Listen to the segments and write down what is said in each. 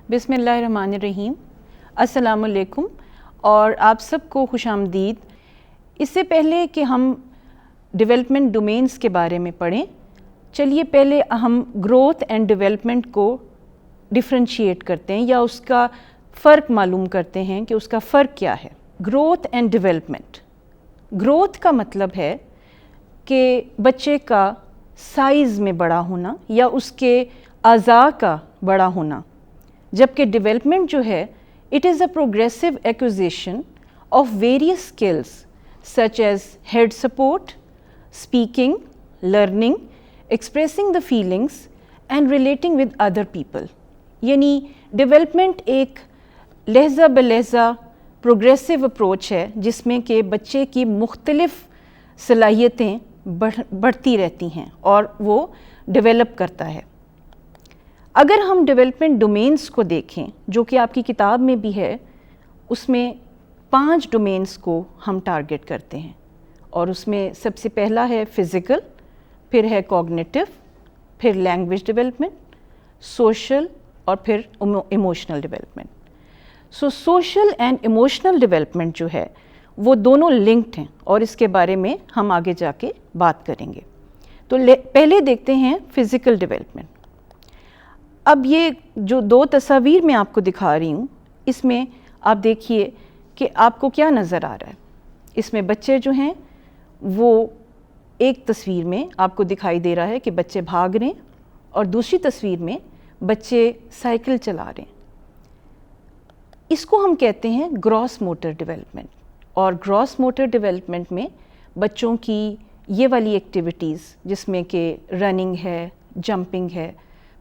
بسم اللہ الرحمن الرحیم. السلام علیکم اور آپ سب کو خوش آمدید. اس سے پہلے کہ ہم ڈیولپمنٹ ڈومینز کے بارے میں پڑھیں، چلیے پہلے ہم گروتھ اینڈ ڈیولپمنٹ کو ڈفرینشیٹ کرتے ہیں یا اس کا فرق معلوم کرتے ہیں کہ اس کا فرق کیا ہے. Growth and development. گروتھ کا مطلب ہے کہ بچے کا سائز میں بڑا ہونا یا اس کے اعضاء کا بڑا ہونا، جبکہ ڈیولپمنٹ جو ہے it is a progressive acquisition of various skills such as head support, speaking, learning, expressing the feelings and relating with other people. یعنی ڈیولپمنٹ ایک لہجہ بلہجہ پروگریسو اپروچ ہے جس میں کہ بچے کی مختلف صلاحیتیں بڑھتی رہتی ہیں اور وہ ڈیولپ کرتا ہے. اگر ہم ڈیولپمنٹ ڈومینز کو دیکھیں جو کہ آپ کی کتاب میں بھی ہے، اس میں 5 ڈومینز کو ہم ٹارگٹ کرتے ہیں اور اس میں سب سے پہلا ہے فزیکل، پھر ہے کوگنیٹو، پھر لینگویج ڈیولپمنٹ، سوشل اور پھر emotional development. Social and emotional development جو ہے وہ دونوں لنکڈ ہیں اور اس کے بارے میں ہم آگے جا کے بات کریں گے. تو پہلے دیکھتے ہیں فزیکل ڈیولپمنٹ. اب یہ جو 2 تصاویر میں آپ کو دکھا رہی ہوں، اس میں آپ دیکھیے کہ آپ کو کیا نظر آ رہا ہے. اس میں بچے جو ہیں وہ ایک تصویر میں آپ کو دکھائی دے رہا ہے کہ بچے بھاگ رہے ہیں اور دوسری تصویر میں بچے سائیکل چلا رہے ہیں. اس کو ہم کہتے ہیں گراس موٹر ڈیولپمنٹ. اور گراس موٹر ڈیولپمنٹ میں بچوں کی یہ والی ایکٹیویٹیز جس میں کہ رننگ ہے، جمپنگ ہے،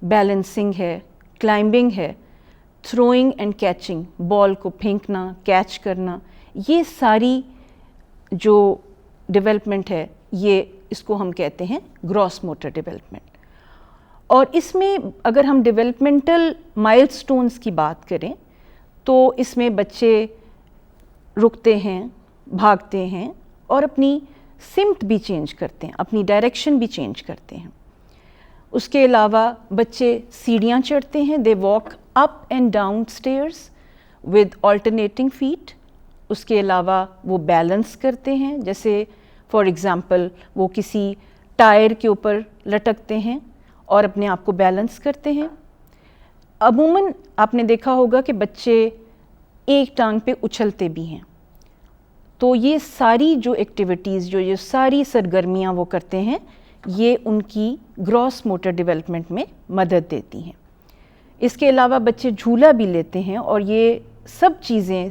بیلنسنگ ہے، کلائمبنگ ہے، تھروئنگ اینڈ کیچنگ، بال کو پھینکنا، کیچ کرنا، یہ ساری جو ڈیولپمنٹ ہے یہ اس کو ہم کہتے ہیں گراس موٹر ڈیولپمنٹ. اور اس میں اگر ہم ڈیولپمنٹل مائل سٹونز کی بات کریں تو اس میں بچے رکتے ہیں، بھاگتے ہیں اور اپنی سمت بھی چینج کرتے ہیں، اپنی ڈائریکشن بھی چینج کرتے ہیں. اس کے علاوہ بچے سیڑھیاں چڑھتے ہیں، they walk up and down stairs with alternating feet. اس کے علاوہ وہ بیلنس کرتے ہیں، جیسے فار ایگزامپل وہ کسی ٹائر کے اوپر لٹکتے ہیں اور اپنے آپ کو بیلنس کرتے ہیں. عموماً آپ نے دیکھا ہوگا کہ بچے ایک ٹانگ پہ اچھلتے بھی ہیں. تو یہ ساری جو ایکٹیویٹیز، جو یہ ساری سرگرمیاں وہ کرتے ہیں، یہ ان کی گراس موٹر ڈیولپمنٹ میں مدد دیتی ہیں. اس کے علاوہ بچے جھولا بھی لیتے ہیں اور یہ سب چیزیں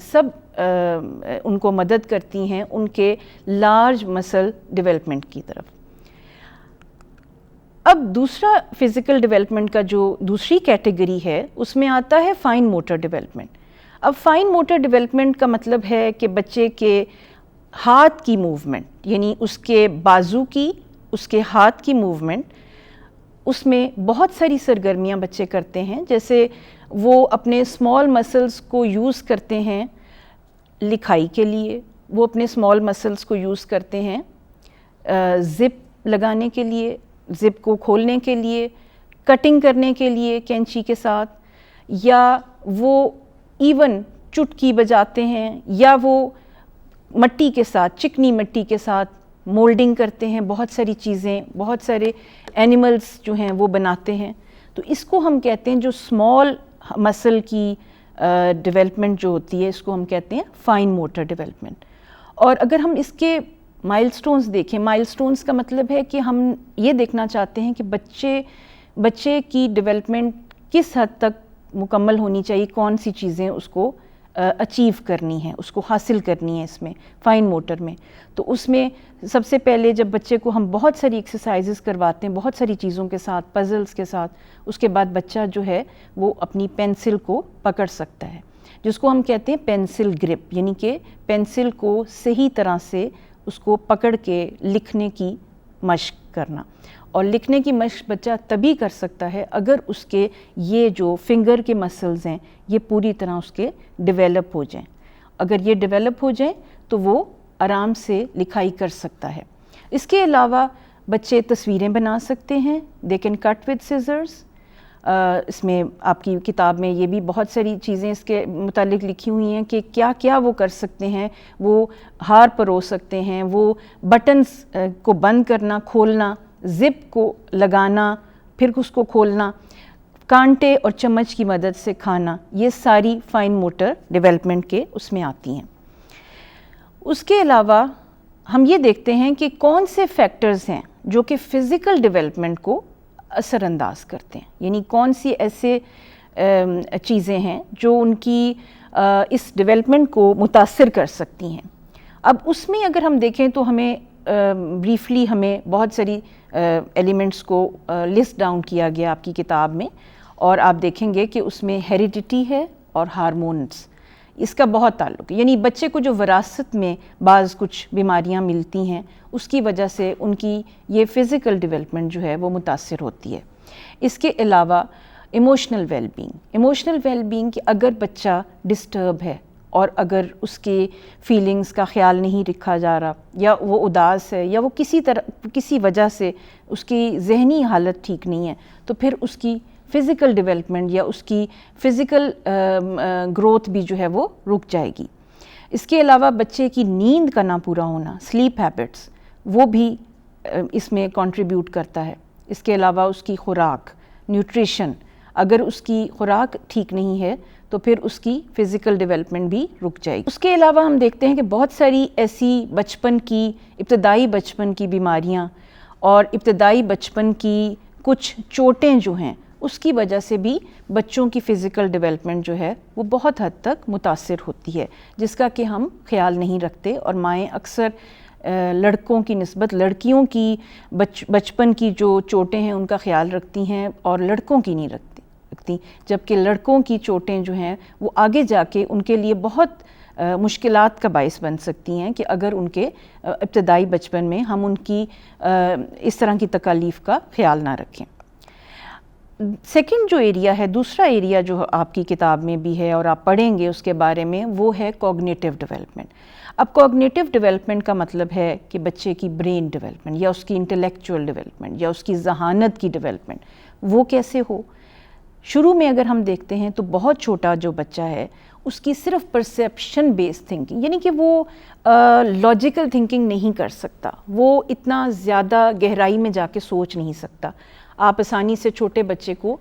ان کو مدد کرتی ہیں ان کے لارج مسل ڈیولپمنٹ کی طرف. اب دوسرا فزیکل ڈیولپمنٹ کا جو دوسری کیٹیگری ہے اس میں آتا ہے فائن موٹر ڈیولپمنٹ. اب فائن موٹر ڈیولپمنٹ کا مطلب ہے کہ بچے کے ہاتھ کی موومنٹ، یعنی اس کے بازو کی، اس کے ہاتھ کی موومنٹ، اس میں بہت ساری سرگرمیاں بچے کرتے ہیں. جیسے وہ اپنے اسمال مسلس کو یوز کرتے ہیں لکھائی کے لیے، وہ اپنے اسمال مسلس کو یوز کرتے ہیں زپ لگانے کے لیے، زپ کو کھولنے کے لیے، کٹنگ کرنے کے لیے کینچی کے ساتھ، یا وہ ایون چٹکی بجاتے ہیں، یا وہ مٹی کے ساتھ، چکنی مٹی کے ساتھ مولڈنگ کرتے ہیں. بہت ساری چیزیں، بہت سارے اینیملز جو ہیں وہ بناتے ہیں. تو اس کو ہم کہتے ہیں جو اسمال مسل کی ڈیولپمنٹ جو ہوتی ہے اس کو ہم کہتے ہیں فائن موٹر ڈیولپمنٹ. اور اگر ہم اس کے مائل سٹونز دیکھیں، مائل سٹونز کا مطلب ہے کہ ہم یہ دیکھنا چاہتے ہیں کہ بچے کی ڈیولپمنٹ کس حد تک مکمل ہونی چاہیے، کون سی چیزیں اس کو اچیو کرنی ہیں، اس کو حاصل کرنی ہے اس میں فائن موٹر میں. تو اس میں سب سے پہلے جب بچے کو ہم بہت ساری ایکسرسائزز کرواتے ہیں، بہت ساری چیزوں کے ساتھ، پزلز کے ساتھ، اس کے بعد بچہ جو ہے وہ اپنی پینسل کو پکڑ سکتا ہے، جس کو ہم کہتے ہیں پینسل گرپ، یعنی کہ پینسل کو صحیح طرح سے اس کو پکڑ کے لکھنے کی مشق کرنا. اور لکھنے کی مشق بچہ تبھی کر سکتا ہے اگر اس کے یہ جو فنگر کے مسلز ہیں یہ پوری طرح اس کے ڈیولپ ہو جائیں. اگر یہ ڈیولپ ہو جائیں تو وہ آرام سے لکھائی کر سکتا ہے. اس کے علاوہ بچے تصویریں بنا سکتے ہیں، دے کین کٹ ود سیزرز. اس میں آپ کی کتاب میں یہ بھی بہت ساری چیزیں اس کے متعلق لکھی ہوئی ہیں کہ کیا کیا وہ کر سکتے ہیں. وہ ہار پرو سکتے ہیں, وہ بٹنز کو بند کرنا کھولنا, زپ کو لگانا پھر اس کو کھولنا, کانٹے اور چمچ کی مدد سے کھانا, یہ ساری فائن موٹر ڈیولپمنٹ کے اس میں آتی ہیں. اس کے علاوہ ہم یہ دیکھتے ہیں کہ کون سے فیکٹرز ہیں جو کہ فزیکل ڈیولپمنٹ کو اثر انداز کرتے ہیں, یعنی کون سی ایسے چیزیں ہیں جو ان کی اس ڈیولپمنٹ کو متاثر کر سکتی ہیں. اب اس میں اگر ہم دیکھیں تو ہمیں بریفلی ہمیں بہت ساری ایلیمنٹس کو لسٹ ڈاؤن کیا گیا آپ کی کتاب میں, اور آپ دیکھیں گے کہ اس میں ہیریڈیٹی ہے اور ہارمونز, اس کا بہت تعلق ہے. یعنی بچے کو جو وراثت میں بعض کچھ بیماریاں ملتی ہیں اس کی وجہ سے ان کی یہ فزیکل ڈیولپمنٹ جو ہے وہ متاثر ہوتی ہے. اس کے علاوہ ایموشنل ویل بینگ کہ اگر بچہ ڈسٹرب ہے اور اگر اس کے فیلنگز کا خیال نہیں رکھا جا رہا, یا وہ اداس ہے, یا وہ کسی وجہ سے اس کی ذہنی حالت ٹھیک نہیں ہے, تو پھر اس کی فزیکل ڈیولپمنٹ یا اس کی فزیکل گروتھ بھی جو ہے وہ رک جائے گی. اس کے علاوہ بچے کی نیند کا نہ پورا ہونا, سلیپ ہیبٹس, وہ بھی اس میں کنٹریبیوٹ کرتا ہے. اس کے علاوہ اس کی خوراک, نیوٹریشن, اگر اس کی خوراک ٹھیک نہیں ہے تو پھر اس کی فزیکل ڈیولپمنٹ بھی رک جائے گی. اس کے علاوہ ہم دیکھتے ہیں کہ بہت ساری ایسی ابتدائی بچپن کی بیماریاں اور ابتدائی بچپن کی کچھ چوٹیں جو ہیں اس کی وجہ سے بھی بچوں کی فزیکل ڈیولپمنٹ جو ہے وہ بہت حد تک متاثر ہوتی ہے, جس کا کہ ہم خیال نہیں رکھتے. اور مائیں اکثر لڑکوں کی نسبت لڑکیوں کی بچپن کی جو چوٹیں ہیں ان کا خیال رکھتی ہیں اور لڑکوں کی نہیں رکھتی, جبکہ لڑکوں کی چوٹیں جو ہیں وہ آگے جا کے ان کے لیے بہت مشکلات کا باعث بن سکتی ہیں کہ اگر ان کے ابتدائی بچپن میں ہم ان کی اس طرح کی تکالیف کا خیال نہ رکھیں. سیکنڈ جو ایریا ہے, دوسرا ایریا جو آپ کی کتاب میں بھی ہے اور آپ پڑھیں گے اس کے بارے میں, وہ ہے کوگنیٹیو ڈیولپمنٹ. اب کوگنیٹیو ڈیولپمنٹ کا مطلب ہے کہ بچے کی برین ڈیولپمنٹ یا اس کی انٹلیکچوئل ڈیولپمنٹ یا اس کی ذہانت کی ڈیولپمنٹ وہ کیسے ہو. شروع میں اگر ہم دیکھتے ہیں تو بہت چھوٹا جو بچہ ہے اس کی صرف پرسیپشن بیس تھنکنگ, یعنی کہ وہ لاجیکل تھنکنگ نہیں کر سکتا, وہ اتنا زیادہ گہرائی میں جا کے سوچ نہیں سکتا. آپ آسانی سے چھوٹے بچے کو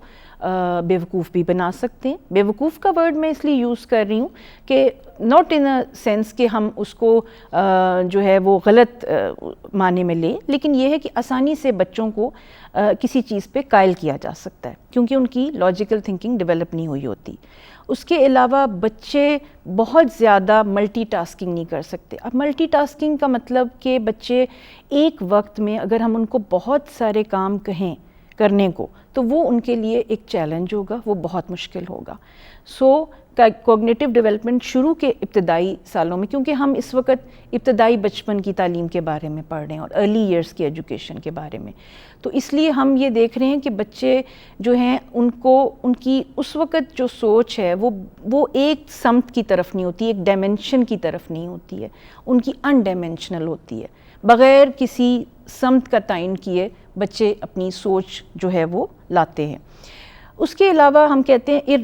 بیوقوف بھی بنا سکتے ہیں. بیوقوف کا ورڈ میں اس لیے یوز کر رہی ہوں کہ ناٹ ان اے سینس کہ ہم اس کو جو ہے وہ غلط معنی میں لیں, لیکن یہ ہے کہ آسانی سے بچوں کو کسی چیز پہ قائل کیا جا سکتا ہے کیونکہ ان کی لاجیکل تھنکنگ ڈیولپ نہیں ہوئی ہوتی. اس کے علاوہ بچے بہت زیادہ ملٹی ٹاسکنگ نہیں کر سکتے. اب ملٹی ٹاسکنگ کا مطلب کہ بچے ایک وقت میں اگر ہم ان کو بہت سارے کام کہیں کرنے کو تو وہ ان کے لیے ایک چیلنج ہوگا, وہ بہت مشکل ہوگا. سو کوگنیٹیو ڈیولپمنٹ شروع کے ابتدائی سالوں میں, کیونکہ ہم اس وقت ابتدائی بچپن کی تعلیم کے بارے میں پڑھ رہے ہیں اور ارلی ایئرس کی ایجوکیشن کے بارے میں, تو اس لیے ہم یہ دیکھ رہے ہیں کہ بچے جو ہیں ان کی اس وقت جو سوچ ہے وہ ایک سمت کی طرف نہیں ہوتی, ایک ڈائمنشن کی طرف نہیں ہوتی ہے, ان کی ان ڈائمنشنل ہوتی ہے. بغیر کسی سمت کا تعین کیے بچے اپنی سوچ جو ہے وہ لاتے ہیں. اس کے علاوہ ہم کہتے ہیں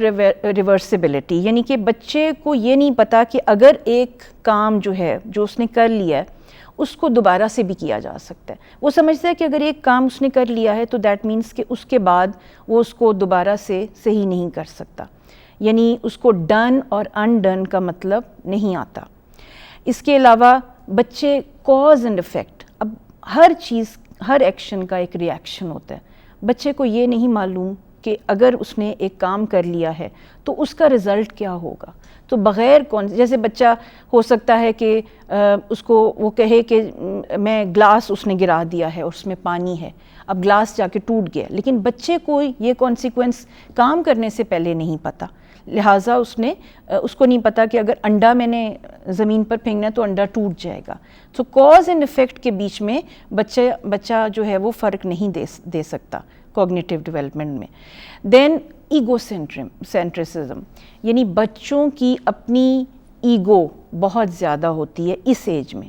ریورسیبلٹی, یعنی کہ بچے کو یہ نہیں پتا کہ اگر ایک کام جو ہے جو اس نے کر لیا ہے اس کو دوبارہ سے بھی کیا جا سکتا ہے. وہ سمجھتا ہے کہ اگر ایک کام اس نے کر لیا ہے تو دیٹ مینس کہ اس کے بعد وہ اس کو دوبارہ سے صحیح نہیں کر سکتا, یعنی اس کو ڈن اور ان ڈن کا مطلب نہیں آتا. اس کے علاوہ بچے کاز اینڈ افیکٹ, اب ہر ایکشن کا ایک ری ایکشن ہوتا ہے. بچے کو یہ نہیں معلوم کہ اگر اس نے ایک کام کر لیا ہے تو اس کا رزلٹ کیا ہوگا. تو بغیر جیسے بچہ ہو سکتا ہے کہ اس کو وہ کہے کہ میں گلاس اس نے گرا دیا ہے اور اس میں پانی ہے, اب گلاس جا کے ٹوٹ گیا, لیکن بچے کو یہ کانسیکوینس کام کرنے سے پہلے نہیں پتہ, لہٰذا اس کو نہیں پتا کہ اگر انڈا میں نے زمین پر پھینکنا ہے تو انڈا ٹوٹ جائے گا. تو کاز اینڈ افیکٹ کے بیچ میں بچہ جو ہے وہ فرق نہیں دے سکتا کوگنیٹیو ڈیولپمنٹ میں. دین ایگو سینٹرسزم, یعنی بچوں کی اپنی ایگو بہت زیادہ ہوتی ہے اس ایج میں.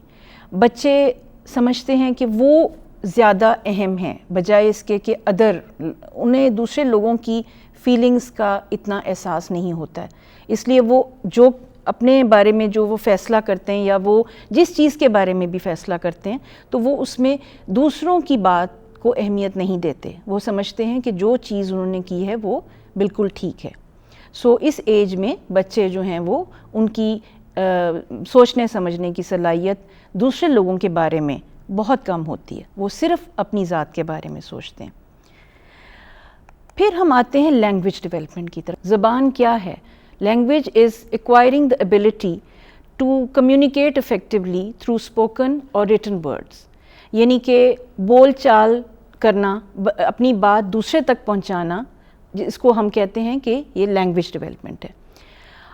بچے سمجھتے ہیں کہ وہ زیادہ اہم ہیں بجائے اس کے کہ انہیں دوسرے لوگوں کی فیلنگز کا اتنا احساس نہیں ہوتا ہے، اس لیے وہ جو اپنے بارے میں جو وہ فیصلہ کرتے ہیں یا وہ جس چیز کے بارے میں بھی فیصلہ کرتے ہیں تو وہ اس میں دوسروں کی بات کو اہمیت نہیں دیتے، وہ سمجھتے ہیں کہ جو چیز انہوں نے کی ہے وہ بالکل ٹھیک ہے. سو اس ایج میں بچے جو ہیں وہ ان کی سوچنے سمجھنے کی صلاحیت دوسرے لوگوں کے بارے میں بہت کم ہوتی ہے، وہ صرف اپنی ذات کے بارے میں سوچتے ہیں. پھر ہم آتے ہیں لینگویج ڈیولپمنٹ کی طرف. زبان کیا ہے؟ Language is acquiring the ability to communicate effectively through spoken or written words, یعنی کہ بول چال کرنا، اپنی بات دوسرے تک پہنچانا، جس کو ہم کہتے ہیں کہ یہ لینگویج ڈیولپمنٹ ہے.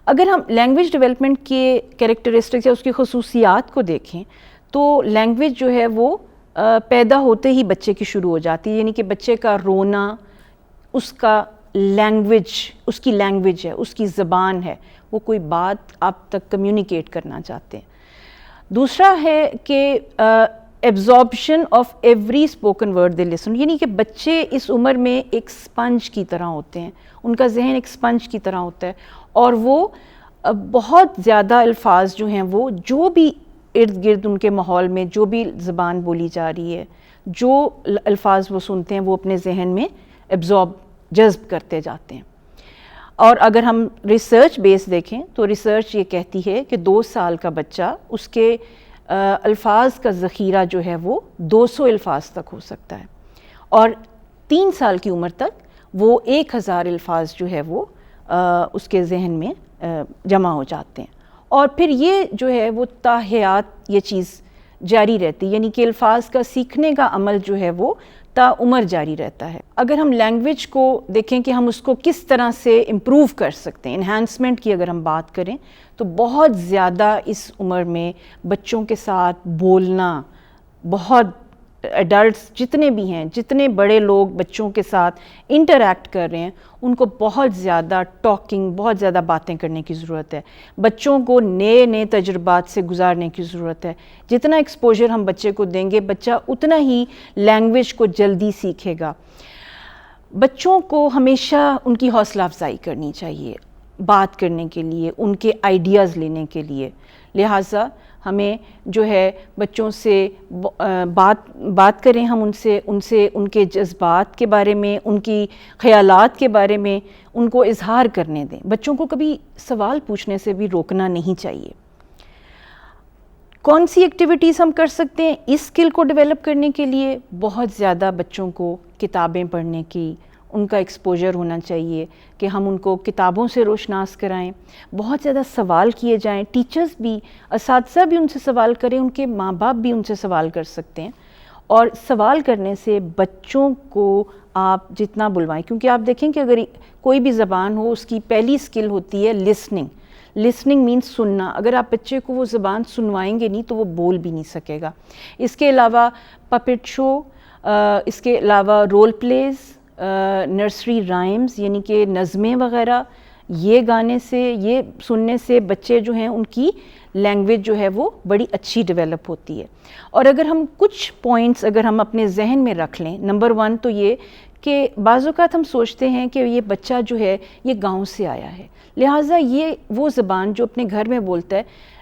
اگر ہم لینگویج ڈیولپمنٹ کے کریکٹرسٹکس یا اس کی خصوصیات کو دیکھیں تو لینگویج جو ہے وہ پیدا ہوتے ہی بچے کی شروع ہو جاتی ہے، یعنی کہ بچے کا رونا اس کا لینگویج، اس کی لینگویج ہے، اس کی زبان ہے، وہ کوئی بات آپ تک کمیونیکیٹ کرنا چاہتے ہیں. دوسرا ہے کہ absorption of every spoken word they listen, یعنی کہ بچے اس عمر میں ایک اسپنج کی طرح ہوتے ہیں، ان کا ذہن ایک اسپنج کی طرح ہوتا ہے اور وہ بہت زیادہ الفاظ جو ہیں وہ جو بھی ارد گرد ان کے ماحول میں جو بھی زبان بولی جا رہی ہے، جو الفاظ وہ سنتے ہیں وہ اپنے ذہن میں جذب کرتے جاتے ہیں. اور اگر ہم ریسرچ بیس دیکھیں تو ریسرچ یہ کہتی ہے کہ 2 سال کا بچہ اس کے الفاظ کا ذخیرہ جو ہے وہ 200 الفاظ تک ہو سکتا ہے، اور 3 سال کی عمر تک وہ 1000 الفاظ جو ہے وہ اس کے ذہن میں جمع ہو جاتے ہیں. اور پھر یہ جو ہے وہ تا حیات یہ چیز جاری رہتی، یعنی کہ الفاظ کا سیکھنے کا عمل جو ہے وہ تا عمر جاری رہتا ہے. اگر ہم لینگویج کو دیکھیں کہ ہم اس کو کس طرح سے امپروو کر سکتے ہیں، انہانسمنٹ کی اگر ہم بات کریں تو بہت زیادہ اس عمر میں بچوں کے ساتھ بولنا، بہت ایڈلٹس جتنے بھی ہیں، جتنے بڑے لوگ بچوں کے ساتھ انٹریکٹ کر رہے ہیں، ان کو بہت زیادہ ٹاکنگ، بہت زیادہ باتیں کرنے کی ضرورت ہے. بچوں کو نئے نئے تجربات سے گزارنے کی ضرورت ہے. جتنا ایکسپوجر ہم بچے کو دیں گے بچہ اتنا ہی لینگویج کو جلدی سیکھے گا. بچوں کو ہمیشہ ان کی حوصلہ افزائی کرنی چاہیے بات کرنے کے لیے، ان کے آئیڈیاز لینے کے لیے. لہٰذا ہمیں جو ہے بچوں سے بات کریں، ہم ان سے ان کے جذبات کے بارے میں، ان کی خیالات کے بارے میں ان کو اظہار کرنے دیں. بچوں کو کبھی سوال پوچھنے سے بھی روکنا نہیں چاہیے. کون سی ایکٹیویٹیز ہم کر سکتے ہیں اس اسکل کو ڈیولپ کرنے کے لیے؟ بہت زیادہ بچوں کو کتابیں پڑھنے کی ان کا ایکسپوجر ہونا چاہیے کہ ہم ان کو کتابوں سے روشناس کرائیں. بہت زیادہ سوال کیے جائیں، ٹیچرز بھی، اساتذہ بھی ان سے سوال کریں، ان کے ماں باپ بھی ان سے سوال کر سکتے ہیں. اور سوال کرنے سے بچوں کو آپ جتنا بلوائیں، کیونکہ آپ دیکھیں کہ اگر کوئی بھی زبان ہو اس کی پہلی اسکل ہوتی ہے لسننگ. لسننگ مینس سننا. اگر آپ بچے کو وہ زبان سنوائیں گے نہیں تو وہ بول بھی نہیں سکے گا. اس کے علاوہ پپٹ شو، اس کے علاوہ رول پلیز، نرسری رائمز یعنی کہ نظمیں وغیرہ، یہ گانے سے، یہ سننے سے بچے جو ہیں ان کی لینگویج جو ہے وہ بڑی اچھی ڈیولپ ہوتی ہے. اور اگر ہم کچھ پوائنٹس اگر ہم اپنے ذہن میں رکھ لیں، نمبر 1 تو یہ کہ بعض اوقات ہم سوچتے ہیں کہ یہ بچہ جو ہے یہ گاؤں سے آیا ہے، لہٰذا یہ وہ زبان جو اپنے گھر میں بولتا ہے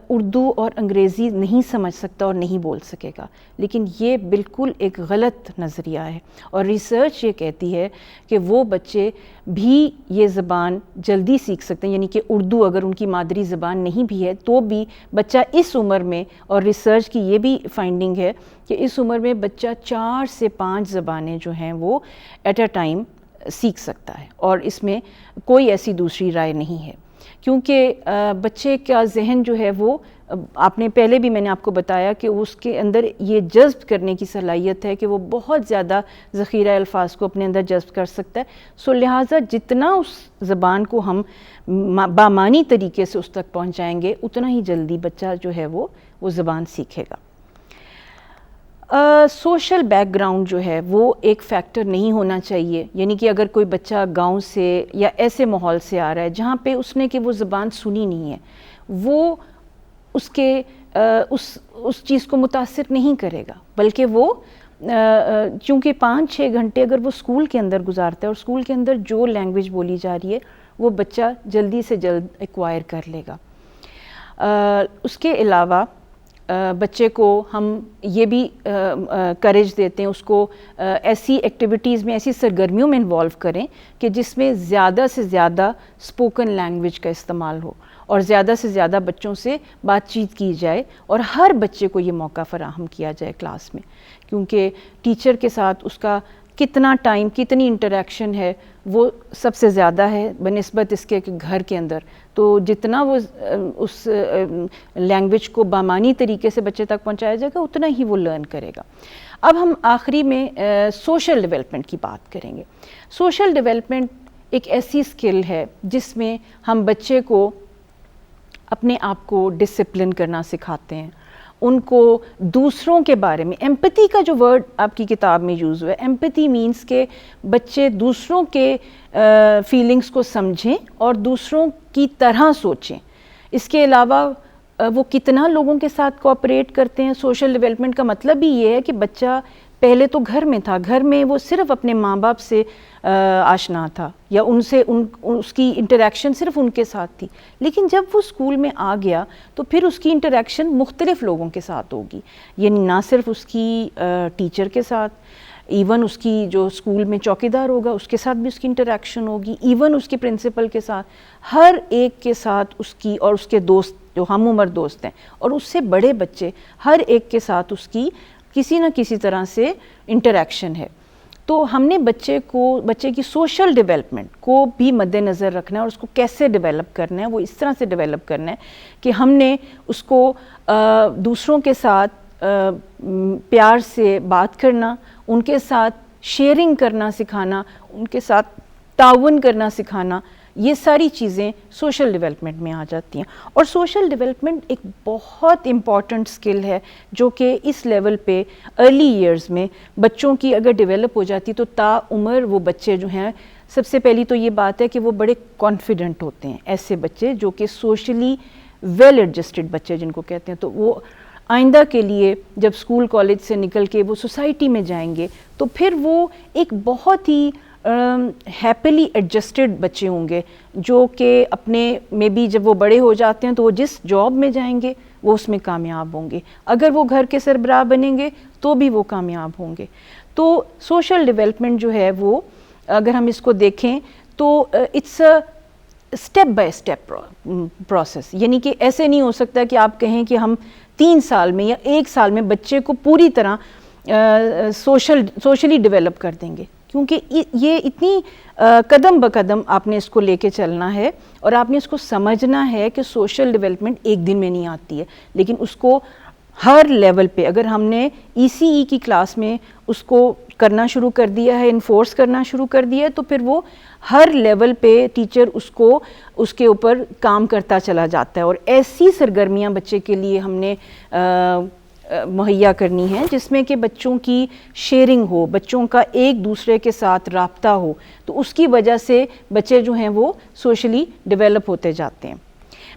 اردو اور انگریزی نہیں سمجھ سکتا اور نہیں بول سکے گا. لیکن یہ بالکل ایک غلط نظریہ ہے، اور ریسرچ یہ کہتی ہے کہ وہ بچے بھی یہ زبان جلدی سیکھ سکتے ہیں. یعنی کہ اردو اگر ان کی مادری زبان نہیں بھی ہے تو بھی بچہ اس عمر میں، اور ریسرچ کی یہ بھی فائنڈنگ ہے کہ اس عمر میں بچہ 4 سے 5 زبانیں جو ہیں وہ ایٹ اے ٹائم سیکھ سکتا ہے، اور اس میں کوئی ایسی دوسری رائے نہیں ہے. کیونکہ بچے کا ذہن جو ہے وہ، آپ نے پہلے بھی میں نے آپ کو بتایا کہ اس کے اندر یہ جذب کرنے کی صلاحیت ہے کہ وہ بہت زیادہ ذخیرہ الفاظ کو اپنے اندر جذب کر سکتا ہے. سو لہٰذا جتنا اس زبان کو ہم بامعنی طریقے سے اس تک پہنچائیں گے اتنا ہی جلدی بچہ جو ہے وہ زبان سیکھے گا. سوشل بیک گراؤنڈ جو ہے وہ ایک فیکٹر نہیں ہونا چاہیے. یعنی کہ اگر کوئی بچہ گاؤں سے یا ایسے ماحول سے آ رہا ہے جہاں پہ اس نے کہ وہ زبان سنی نہیں ہے، وہ اس چیز کو متاثر نہیں کرے گا، بلکہ وہ چونکہ 5-6 گھنٹے اگر وہ اسکول کے اندر گزارتا ہے اور اسکول کے اندر جو لینگویج بولی جا رہی ہے وہ بچہ جلدی سے جلد ایکوائر کر لے گا۔ اس کے علاوہ بچے کو ہم یہ بھی کریج دیتے ہیں اس کو ایسی ایکٹیویٹیز میں، ایسی سرگرمیوں میں انوالو کریں کہ جس میں زیادہ سے زیادہ اسپوکن لینگویج کا استعمال ہو اور زیادہ سے زیادہ بچوں سے بات چیت کی جائے اور ہر بچے کو یہ موقع فراہم کیا جائے کلاس میں، کیونکہ ٹیچر کے ساتھ اس کا کتنا ٹائم، کتنی انٹریکشن ہے وہ سب سے زیادہ ہے بنسبت اس کے کہ گھر کے اندر، تو جتنا وہ اس لینگویج کو بامعنی طریقے سے بچے تک پہنچایا جائے گا اتنا ہی وہ لرن کرے گا۔ اب ہم آخری میں سوشل ڈیولپمنٹ کی بات کریں گے۔ سوشل ڈیولپمنٹ ایک ایسی اسکل ہے جس میں ہم بچے کو اپنے آپ کو ڈسپلن کرنا سکھاتے ہیں، ان کو دوسروں کے بارے میں، ایمپتھی کا جو ورڈ آپ کی کتاب میں یوز ہوا ہے، ایمپتھی مینس کہ بچے دوسروں کے فیلنگز کو سمجھیں اور دوسروں کی طرح سوچیں۔ اس کے علاوہ وہ کتنا لوگوں کے ساتھ کوآپریٹ کرتے ہیں۔ سوشل ڈیولپمنٹ کا مطلب بھی یہ ہے کہ بچہ پہلے تو گھر میں تھا، گھر میں وہ صرف اپنے ماں باپ سے آشنا تھا یا ان سے اس کی انٹریکشن صرف ان کے ساتھ تھی، لیکن جب وہ اسکول میں آ گیا تو پھر اس کی انٹریکشن مختلف لوگوں کے ساتھ ہوگی، یعنی نہ صرف اس کی ٹیچر کے ساتھ، ایون اس کی جو اسکول میں چوکیدار ہوگا اس کے ساتھ بھی اس کی انٹریکشن ہوگی، ایون اس کے پرنسپل کے ساتھ، ہر ایک کے ساتھ اس کی، اور اس کے دوست جو ہم عمر دوست ہیں اور اس سے بڑے بچے، ہر ایک کے ساتھ اس کی کسی نہ کسی طرح سے انٹریکشن ہے۔ تو ہم نے بچے کی سوشل ڈیولپمنٹ کو بھی مد نظر رکھنا ہے اور اس کو کیسے ڈیولپ کرنا ہے، وہ اس طرح سے ڈیولپ کرنا ہے کہ ہم نے اس کو دوسروں کے ساتھ پیار سے بات کرنا، ان کے ساتھ شیئرنگ کرنا سکھانا، ان کے ساتھ تعاون کرنا سکھانا، یہ ساری چیزیں سوشل ڈیولپمنٹ میں آ جاتی ہیں۔ اور سوشل ڈیولپمنٹ ایک بہت امپورٹنٹ اسکل ہے جو کہ اس لیول پہ ارلی ایئرز میں بچوں کی اگر ڈیولپ ہو جاتی تو تا عمر وہ بچے جو ہیں، سب سے پہلی تو یہ بات ہے کہ وہ بڑے کانفیڈنٹ ہوتے ہیں، ایسے بچے جو کہ سوشلی ویل ایڈجسٹڈ بچے جن کو کہتے ہیں، تو وہ آئندہ کے لیے جب اسکول کالج سے نکل کے وہ سوسائٹی میں جائیں گے تو پھر وہ ایک بہت ہی ہیپیلی ایڈجسٹڈ بچے ہوں گے، جو کہ اپنے میں بھی جب وہ بڑے ہو جاتے ہیں تو وہ جس جاب میں جائیں گے وہ اس میں کامیاب ہوں گے، اگر وہ گھر کے سربراہ بنیں گے تو بھی وہ کامیاب ہوں گے۔ تو سوشل ڈیولپمنٹ جو ہے وہ اگر ہم اس کو دیکھیں تو it's a step by step process, یعنی کہ ایسے نہیں ہو سکتا کہ آپ کہیں کہ ہم 3 سال میں یا 1 سال میں بچے کو پوری طرح سوشلی ڈیولپ کر دیں گے، کیونکہ یہ اتنی قدم بقدم آپ نے اس کو لے کے چلنا ہے اور آپ نے اس کو سمجھنا ہے کہ سوشل ڈیولپمنٹ ایک دن میں نہیں آتی ہے، لیکن اس کو ہر لیول پہ اگر ہم نے ECE کی کلاس میں اس کو کرنا شروع کر دیا ہے، انفورس کرنا شروع کر دیا ہے، تو پھر وہ ہر لیول پہ ٹیچر اس کے اوپر کام کرتا چلا جاتا ہے، اور ایسی سرگرمیاں بچے کے لیے ہم نے مہیا کرنی ہے جس میں کہ بچوں کی شیئرنگ ہو، بچوں کا ایک دوسرے کے ساتھ رابطہ ہو، تو اس کی وجہ سے بچے جو ہیں وہ سوشلی ڈیولپ ہوتے جاتے ہیں۔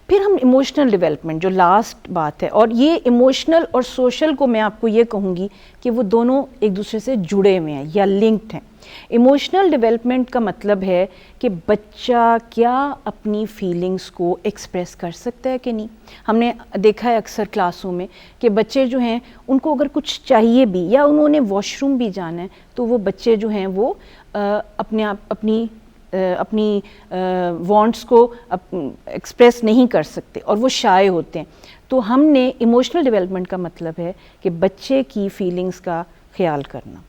پھر ہم ایموشنل ڈیولپمنٹ جو لاسٹ بات ہے، اور یہ ایموشنل اور سوشل کو میں آپ کو یہ کہوں گی کہ وہ دونوں ایک دوسرے سے جڑے ہوئے ہیں یا لنکڈ ہیں۔ ایموشنل ڈیولپمنٹ کا مطلب ہے کہ بچہ کیا اپنی فیلنگز کو ایکسپریس کر سکتا ہے کہ نہیں۔ ہم نے دیکھا ہے اکثر کلاسوں میں کہ بچے جو ہیں ان کو اگر کچھ چاہیے بھی یا انہوں نے واش روم بھی جانا ہے تو وہ بچے جو ہیں وہ اپنی وانٹس کو ایکسپریس نہیں کر سکتے اور وہ شائع ہوتے ہیں۔ تو ہم نے ایموشنل ڈیولپمنٹ کا مطلب ہے کہ بچے کی فیلنگز کا خیال کرنا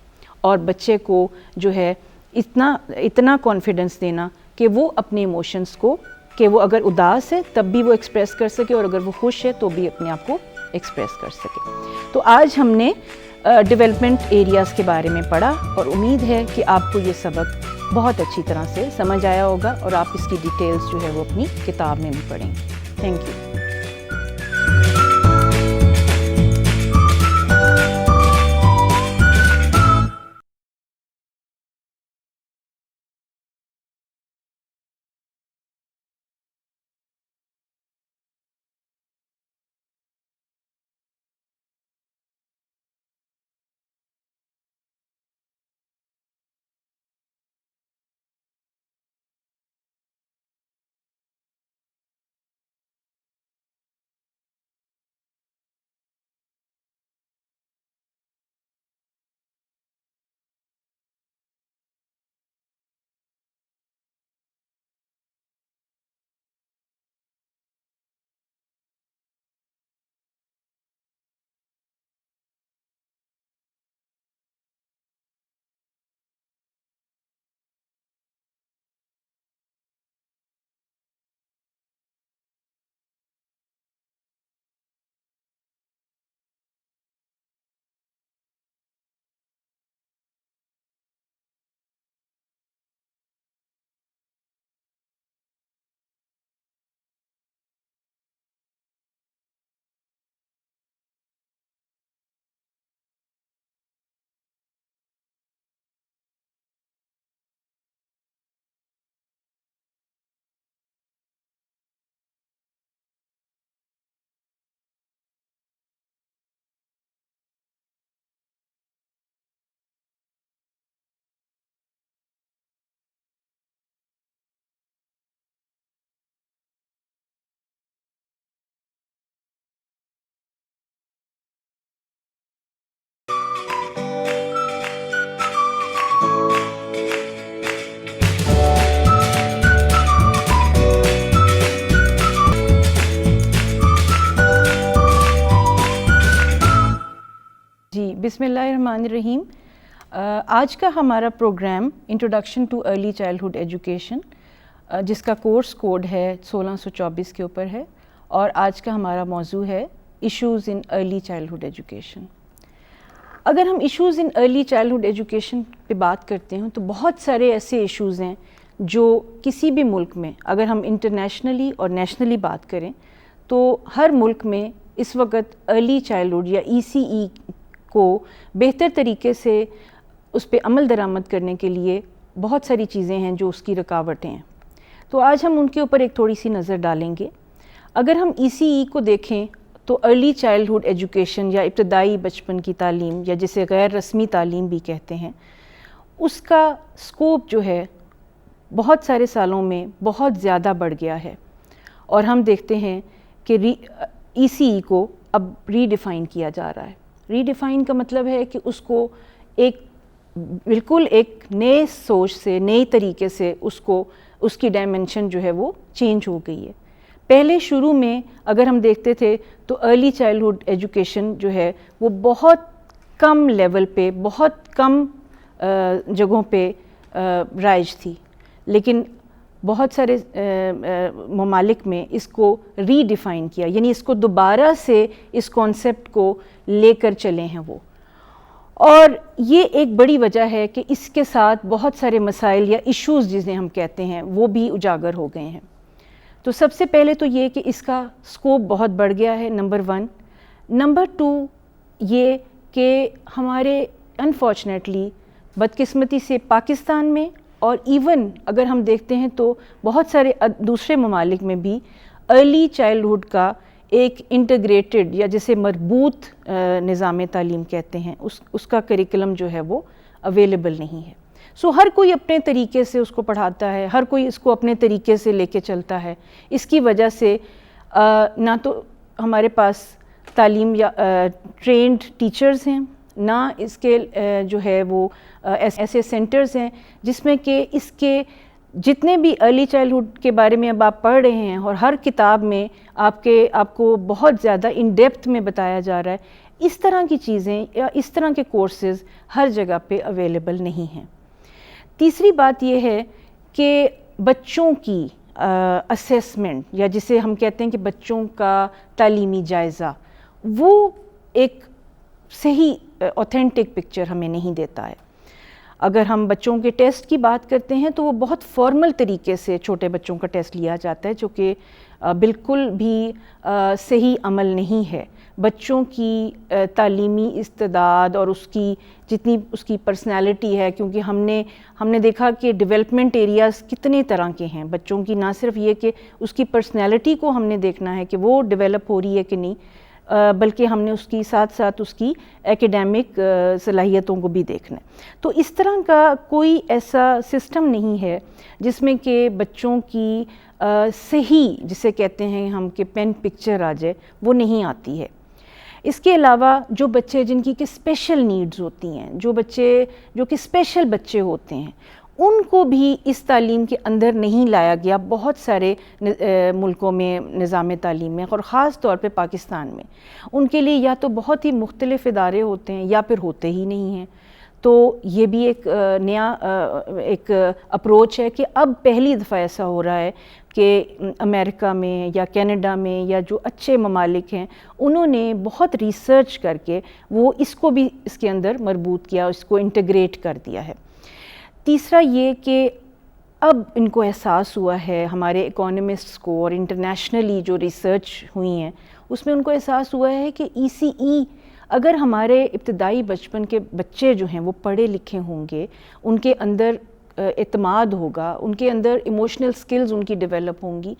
اور بچے کو جو ہے اتنا کانفیڈنس دینا کہ وہ اپنے ایموشنز کو، کہ وہ اگر اداس ہے تب بھی وہ ایکسپریس کر سکے اور اگر وہ خوش ہے تو بھی اپنے آپ کو ایکسپریس کر سکے۔ تو آج ہم نے ڈیولپمنٹ ایریاز کے بارے میں پڑھا اور امید ہے کہ آپ کو یہ سبق بہت اچھی طرح سے سمجھ آیا ہوگا اور آپ اس کی ڈیٹیلز جو ہے وہ اپنی کتاب میں بھی پڑھیں گے۔ Thank you. بسم اللہ الرحمن الرحیم. آج کا ہمارا program introduction to early childhood education جس کا کورس کوڈ ہے 1624 کے اوپر ہے, اور آج کا ہمارا موضوع ہے issues in early childhood education. اگر ہم issues in early childhood education پہ بات کرتے ہیں تو بہت سارے ایسے ایشوز ہیں جو کسی بھی ملک میں, اگر ہم انٹرنیشنلی اور نیشنلی بات کریں تو ہر ملک میں اس وقت ارلی چائلڈہڈ یا ECE کو بہتر طریقے سے اس پہ عمل درآمد کرنے کے لیے بہت ساری چیزیں ہیں جو اس کی رکاوٹیں ہیں. تو آج ہم ان کے اوپر ایک تھوڑی سی نظر ڈالیں گے. اگر ہم ECE کو دیکھیں تو ارلی چائلڈہڈ ایجوکیشن یا ابتدائی بچپن کی تعلیم یا جسے غیر رسمی تعلیم بھی کہتے ہیں, اس کا اسکوپ جو ہے بہت سارے سالوں میں بہت زیادہ بڑھ گیا ہے, اور ہم دیکھتے ہیں کہ ECE کو اب ری ڈیفائن کیا جا رہا ہے. ری ڈیفائن کا مطلب ہے کہ اس کو ایک بالکل ایک نئے سوچ سے, نئی طریقے سے اس کی ڈائمنشن جو ہے وہ چینج ہو گئی ہے. پہلے شروع میں اگر ہم دیکھتے تھے تو ارلی چائلڈہڈ ایجوکیشن جو ہے وہ بہت کم لیول پہ, بہت کم جگہوں پہ رائج تھی, لیکن بہت سارے ممالک میں اس کو ری ڈیفائن کیا, یعنی اس کو دوبارہ سے اس کانسیپٹ کو لے کر چلے ہیں وہ. اور یہ ایک بڑی وجہ ہے کہ اس کے ساتھ بہت سارے مسائل یا ایشوز جنہیں ہم کہتے ہیں وہ بھی اجاگر ہو گئے ہیں. تو سب سے پہلے تو یہ کہ اس کا اسکوپ بہت بڑھ گیا ہے, نمبر 1. نمبر 2 یہ کہ ہمارے انفارچونیٹلی بدقسمتی سے پاکستان میں, اور ایون اگر ہم دیکھتے ہیں تو بہت سارے دوسرے ممالک میں بھی ارلی چائلڈہڈ کا ایک انٹیگریٹڈ یا جسے مربوط نظام تعلیم کہتے ہیں, اس کا کریکلم جو ہے وہ اویلیبل نہیں ہے. سو ہر کوئی اپنے طریقے سے اس کو پڑھاتا ہے, ہر کوئی اس کو اپنے طریقے سے لے کے چلتا ہے. اس کی وجہ سے نہ تو ہمارے پاس تعلیم یا ٹرینڈ ٹیچرز ہیں, نہ اس کے جو ہے وہ ایسے سینٹرز ہیں جس میں کہ اس کے جتنے بھی ارلی چائلڈہڈ کے بارے میں اب آپ پڑھ رہے ہیں, اور ہر کتاب میں آپ کو بہت زیادہ ان ڈیپتھ میں بتایا جا رہا ہے, اس طرح کی چیزیں یا اس طرح کے کورسز ہر جگہ پہ اویلیبل نہیں ہیں. تیسری بات یہ ہے کہ بچوں کی اسیسمنٹ یا جسے ہم کہتے ہیں کہ بچوں کا تعلیمی جائزہ, وہ ایک صحیح اوتھینٹک پکچر ہمیں نہیں دیتا ہے. اگر ہم بچوں کے ٹیسٹ کی بات کرتے ہیں تو وہ بہت فارمل طریقے سے چھوٹے بچوں کا ٹیسٹ لیا جاتا ہے, جو کہ بالکل بھی صحیح عمل نہیں ہے. بچوں کی تعلیمی استعداد اور اس کی جتنی اس کی پرسنالٹی ہے, کیونکہ ہم نے دیکھا کہ ڈیولپمنٹ ایریاز کتنے طرح کے ہیں بچوں کی. نہ صرف یہ کہ اس کی پرسنالٹی کو ہم نے دیکھنا ہے کہ وہ ڈیولپ ہو رہی ہے کہ نہیں, بلکہ ہم نے اس کی ساتھ ساتھ اس کی ایکیڈیمک صلاحیتوں کو بھی دیکھنا ہے. تو اس طرح کا کوئی ایسا سسٹم نہیں ہے جس میں کہ بچوں کی صحیح جسے کہتے ہیں ہم کہ پین پکچر آ جائے, وہ نہیں آتی ہے. اس کے علاوہ جو بچے جن کی کہ اسپیشل نیڈز ہوتی ہیں, جو کہ اسپیشل بچے ہوتے ہیں, ان کو بھی اس تعلیم کے اندر نہیں لایا گیا بہت سارے ملکوں میں نظام تعلیم میں, اور خاص طور پہ پاکستان میں. ان کے لیے یا تو بہت ہی مختلف ادارے ہوتے ہیں یا پھر ہوتے ہی نہیں ہیں. تو یہ بھی ایک نیا ایک اپروچ ہے کہ اب پہلی دفعہ ایسا ہو رہا ہے کہ امریکہ میں یا کینیڈا میں یا جو اچھے ممالک ہیں, انہوں نے بہت ریسرچ کر کے وہ اس کو بھی اس کے اندر مربوط کیا, اس کو انٹیگریٹ کر دیا ہے. تیسرا یہ کہ اب ان کو احساس ہوا ہے, ہمارے اکانومسٹس کو اور انٹرنیشنلی جو ریسرچ ہوئی ہیں اس میں ان کو احساس ہوا ہے کہ ECE اگر ہمارے ابتدائی بچپن کے بچے جو ہیں وہ پڑھے لکھے ہوں گے, ان کے اندر اعتماد ہوگا, ان کے اندر ایموشنل سکلز ان کی ڈیولپ ہوں گی,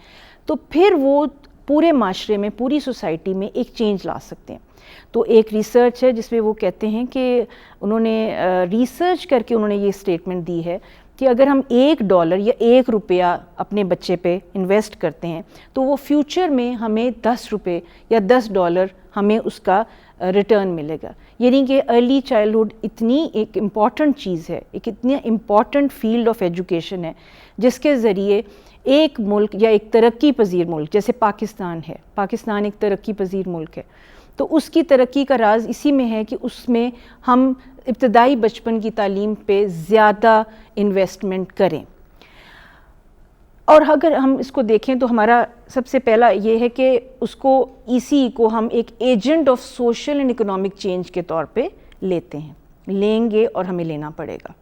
تو پھر وہ پورے معاشرے میں, پوری سوسائٹی میں ایک چینج لا سکتے ہیں. تو ایک ریسرچ ہے جس میں وہ کہتے ہیں کہ انہوں نے ریسرچ کر کے انہوں نے یہ اسٹیٹمنٹ دی ہے کہ اگر ہم $1 یا ₹1 اپنے بچے پہ انویسٹ کرتے ہیں تو وہ فیوچر میں ہمیں $10 یا $10 ہمیں اس کا ریٹرن ملے گا. یعنی کہ ارلی چائلڈہڈ اتنی ایک امپورٹنٹ چیز ہے, ایک اتنی امپورٹنٹ فیلڈ آف ایجوکیشن ہے جس کے ذریعے ایک ملک یا ایک ترقی پذیر ملک جیسے پاکستان ہے, پاکستان ایک ترقی پذیر ملک ہے, تو اس کی ترقی کا راز اسی میں ہے کہ اس میں ہم ابتدائی بچپن کی تعلیم پہ زیادہ انویسٹمنٹ کریں. اور اگر ہم اس کو دیکھیں تو ہمارا سب سے پہلا یہ ہے کہ اس کو ECE کو ہم ایک agent of social and economic change کے طور پہ لیتے ہیں, لیں گے اور ہمیں لینا پڑے گا.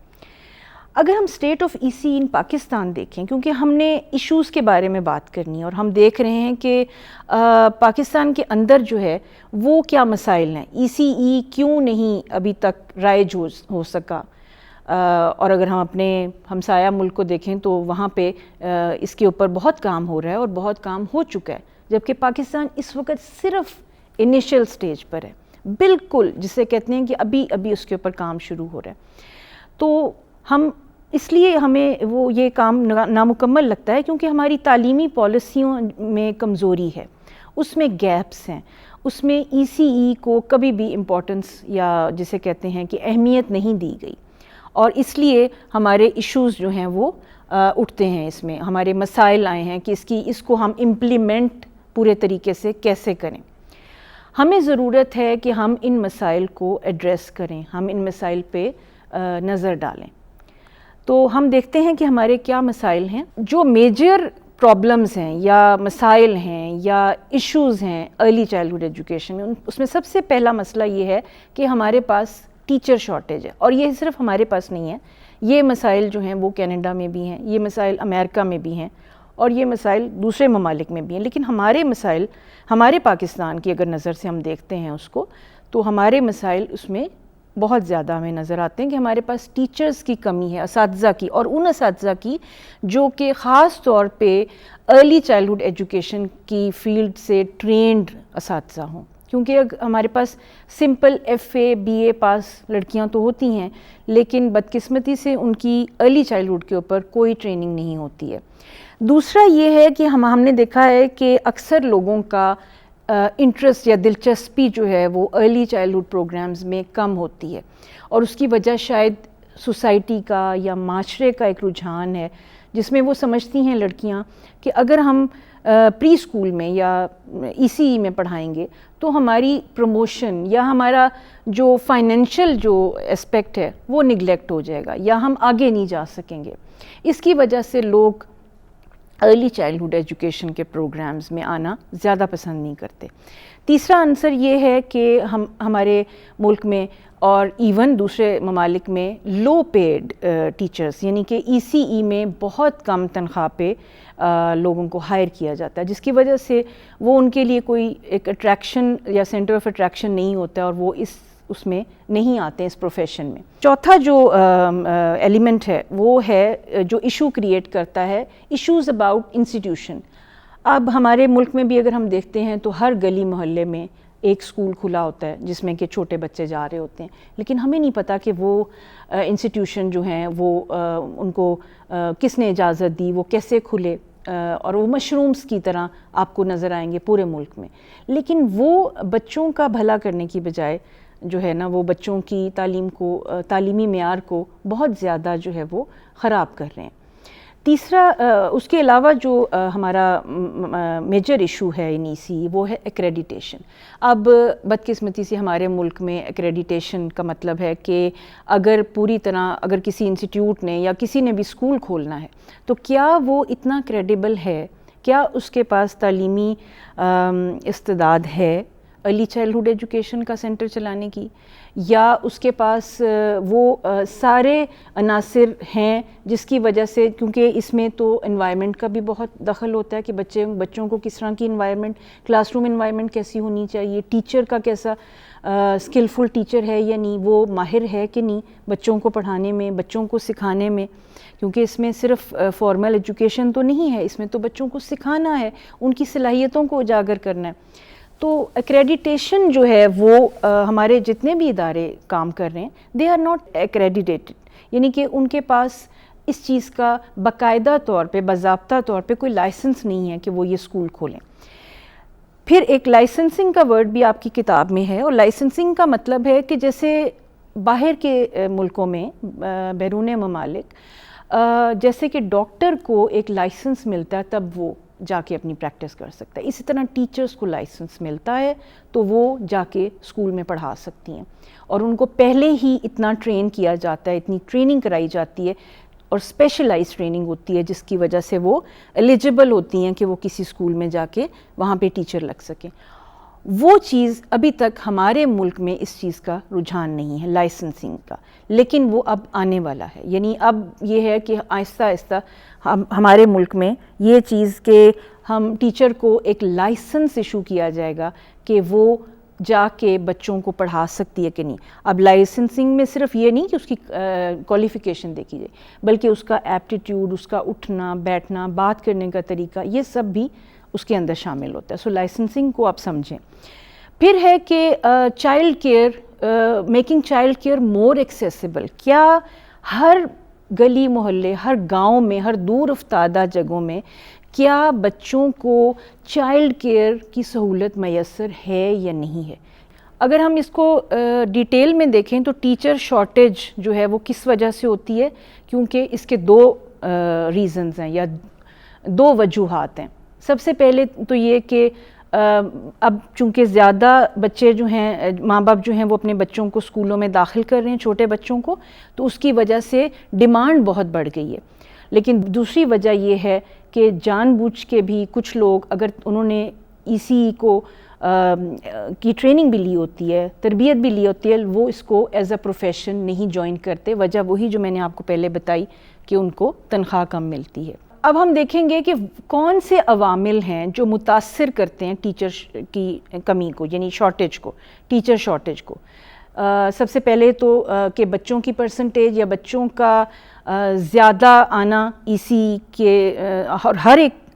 اگر ہم اسٹیٹ آف ECE ان پاکستان دیکھیں, کیونکہ ہم نے ایشوز کے بارے میں بات کرنی ہے اور ہم دیکھ رہے ہیں کہ پاکستان کے اندر جو ہے وہ کیا مسائل ہیں, ECE کیوں نہیں ابھی تک رائج ہو سکا. اور اگر ہم اپنے ہمسایہ ملک کو دیکھیں تو وہاں پہ اس کے اوپر بہت کام ہو رہا ہے اور بہت کام ہو چکا ہے, جبکہ پاکستان اس وقت صرف انیشل سٹیج پر ہے, بالکل جسے کہتے ہیں کہ ابھی اس کے اوپر کام شروع ہو رہا ہے. تو ہم اس لیے ہمیں وہ یہ کام نامکمل لگتا ہے کیونکہ ہماری تعلیمی پالیسیوں میں کمزوری ہے, اس میں گیپس ہیں, اس میں ECE کو کبھی بھی امپورٹنس یا جسے کہتے ہیں کہ اہمیت نہیں دی گئی, اور اس لیے ہمارے ایشوز جو ہیں وہ اٹھتے ہیں. اس میں ہمارے مسائل آئے ہیں کہ اس کو ہم امپلیمنٹ پورے طریقے سے کیسے کریں. ہمیں ضرورت ہے کہ ہم ان مسائل کو ایڈریس کریں, ہم ان مسائل پہ نظر ڈالیں. تو ہم دیکھتے ہیں کہ ہمارے کیا مسائل ہیں. جو میجر پرابلمز ہیں یا مسائل ہیں یا ایشوز ہیں ارلی چائلڈہڈ ایجوکیشن میں, اس میں سب سے پہلا مسئلہ یہ ہے کہ ہمارے پاس ٹیچر شارٹیج ہے. اور یہ صرف ہمارے پاس نہیں ہے, یہ مسائل جو ہیں وہ کینیڈا میں بھی ہیں, یہ مسائل امریکہ میں بھی ہیں, اور یہ مسائل دوسرے ممالک میں بھی ہیں. لیکن ہمارے مسائل, ہمارے پاکستان کی اگر نظر سے ہم دیکھتے ہیں اس کو, تو ہمارے مسائل اس میں بہت زیادہ ہمیں نظر آتے ہیں کہ ہمارے پاس ٹیچرز کی کمی ہے, اساتذہ کی, اور ان اساتذہ کی جو کہ خاص طور پہ ارلی چائلڈہڈ ایجوکیشن کی فیلڈ سے ٹرینڈ اساتذہ ہوں. کیونکہ ہمارے پاس سمپل FA BA پاس لڑکیاں تو ہوتی ہیں, لیکن بدقسمتی سے ان کی ارلی چائلڈہڈ کے اوپر کوئی ٹریننگ نہیں ہوتی ہے. دوسرا یہ ہے کہ ہم نے دیکھا ہے کہ اکثر لوگوں کا انٹرسٹ یا دلچسپی جو ہے وہ ارلی چائلڈہڈ پروگرامز میں کم ہوتی ہے, اور اس کی وجہ شاید سوسائٹی کا یا معاشرے کا ایک رجحان ہے جس میں وہ سمجھتی ہیں لڑکیاں کہ اگر ہم پری اسکول میں یا ECE میں پڑھائیں گے تو ہماری پروموشن یا ہمارا جو فائنینشیل جو اسپیکٹ ہے وہ نگلیکٹ ہو جائے گا یا ہم آگے نہیں جا سکیں گے. اس کی وجہ سے لوگ ارلی چائلڈہڈ ایجوکیشن کے پروگرامز میں آنا زیادہ پسند نہیں کرتے. تیسرا عنصر یہ ہے کہ ہمارے ملک میں اور ایون دوسرے ممالک میں لو پیڈ ٹیچرز, یعنی کہ ECE میں بہت کم تنخواہ پہ لوگوں کو ہائر کیا جاتا ہے, جس کی وجہ سے وہ ان کے لیے کوئی ایک اٹریکشن یا سینٹر آف اٹریکشن نہیں ہوتا ہے, اور وہ اس میں نہیں آتے اس پروفیشن میں. چوتھا جو ایلیمنٹ ہے وہ ہے جو ایشو کریٹ کرتا ہے, ایشوز اباؤٹ انسٹیٹیوشن. اب ہمارے ملک میں بھی اگر ہم دیکھتے ہیں تو ہر گلی محلے میں ایک اسکول کھلا ہوتا ہے جس میں کہ چھوٹے بچے جا رہے ہوتے ہیں, لیکن ہمیں نہیں پتہ کہ وہ انسٹیٹیوشن جو ہیں وہ ان کو کس نے اجازت دی, وہ کیسے کھلے, اور وہ مشرومز کی طرح آپ کو نظر آئیں گے پورے ملک میں. لیکن وہ بچوں کا بھلا کرنے کی بجائے جو ہے نا وہ بچوں کی تعلیم کو, تعلیمی معیار کو بہت زیادہ جو ہے وہ خراب کر رہے ہیں. تیسرا اس کے علاوہ جو ہمارا میجر ایشو ہے ان ECE وہ ہے ایکریڈیٹیشن. اب بدقسمتی سے ہمارے ملک میں ایکریڈیٹیشن کا مطلب ہے کہ اگر پوری طرح اگر کسی انسٹیٹیوٹ نے یا کسی نے بھی اسکول کھولنا ہے تو کیا وہ اتنا کریڈیبل ہے, کیا اس کے پاس تعلیمی استعداد ہے ارلی چائلڈہڈ ایجوکیشن کا سینٹر چلانے کی, یا اس کے پاس وہ سارے عناصر ہیں جس کی وجہ سے, کیونکہ اس میں تو انوائرمنٹ کا بھی بہت دخل ہوتا ہے کہ بچوں کو کس طرح کی انوائرمنٹ, کلاس روم انوائرمنٹ کیسی ہونی چاہیے, ٹیچر کا کیسا اسکلفل ٹیچر ہے یا نہیں, وہ ماہر ہے کہ نہیں بچوں کو پڑھانے میں, بچوں کو سکھانے میں, کیونکہ اس میں صرف فارمل ایجوکیشن تو نہیں ہے, اس میں تو بچوں کو سکھانا ہے, ان کی صلاحیتوں کو اجاگر کرنا ہے. تو ایکریڈیٹیشن جو ہے وہ ہمارے جتنے بھی ادارے کام کر رہے ہیں دے آر ناٹ ایکریڈیٹیڈ, یعنی کہ ان کے پاس اس چیز کا باقاعدہ طور پہ باضابطہ طور پہ کوئی لائسنس نہیں ہے کہ وہ یہ اسکول کھولیں. پھر ایک لائسنسنگ کا ورڈ بھی آپ کی کتاب میں ہے, اور لائسنسنگ کا مطلب ہے کہ جیسے باہر کے ملکوں میں بیرون ممالک جیسے کہ ڈاکٹر کو ایک لائسنس ملتا ہے تب وہ جا کے اپنی پریکٹس کر سکتا ہے. اسی طرح ٹیچرز کو لائسنس ملتا ہے تو وہ جا کے اسکول میں پڑھا سکتی ہیں, اور ان کو پہلے ہی اتنا ٹرین کیا جاتا ہے, اتنی ٹریننگ کرائی جاتی ہے اور اسپیشلائز ٹریننگ ہوتی ہے جس کی وجہ سے وہ ایلیجبل ہوتی ہیں کہ وہ کسی اسکول میں جا کے وہاں پہ ٹیچر لگ سکیں. وہ چیز ابھی تک ہمارے ملک میں اس چیز کا رجحان نہیں ہے لائسنسنگ کا, لیکن وہ اب آنے والا ہے. یعنی اب یہ ہے کہ آہستہ آہستہ ہمارے ملک میں یہ چیز کہ ہم ٹیچر کو ایک لائسنس ایشو کیا جائے گا کہ وہ جا کے بچوں کو پڑھا سکتی ہے کہ نہیں. اب لائسنسنگ میں صرف یہ نہیں کہ اس کی کوالیفیکیشن دیکھی جائے, بلکہ اس کا ایپٹیٹیوڈ, اس کا اٹھنا بیٹھنا, بات کرنے کا طریقہ, یہ سب بھی اس کے اندر شامل ہوتا ہے. سو لائسنسنگ کو آپ سمجھیں. پھر ہے کہ child care, making child care more accessible. کیا ہر گلی محلے, ہر گاؤں میں, ہر دور افتادہ جگہوں میں کیا بچوں کو چائلڈ کیئر کی سہولت میسر ہے یا نہیں ہے؟ اگر ہم اس کو ڈیٹیل میں دیکھیں تو ٹیچر شارٹیج جو ہے وہ کس وجہ سے ہوتی ہے, کیونکہ اس کے دو ریزنز ہیں یا دو وجوہات ہیں. سب سے پہلے تو یہ کہ اب چونکہ زیادہ بچے جو ہیں, ماں باپ جو ہیں وہ اپنے بچوں کو اسکولوں میں داخل کر رہے ہیں, چھوٹے بچوں کو, تو اس کی وجہ سے ڈیمانڈ بہت بڑھ گئی ہے. لیکن دوسری وجہ یہ ہے کہ جان بوجھ کے بھی کچھ لوگ, اگر انہوں نے ECE کو کی ٹریننگ بھی لی ہوتی ہے, تربیت بھی لی ہوتی ہے, وہ اس کو ایز اے پروفیشن نہیں جوائن کرتے. وجہ وہی جو میں نے آپ کو پہلے بتائی کہ ان کو تنخواہ کم ملتی ہے. اب ہم دیکھیں گے کہ کون سے عوامل ہیں جو متاثر کرتے ہیں ٹیچر کی کمی کو, یعنی شارٹیج کو, ٹیچر شارٹیج کو. سب سے پہلے تو کہ بچوں کی پرسنٹیج یا بچوں کا زیادہ آنا ECE کے, اور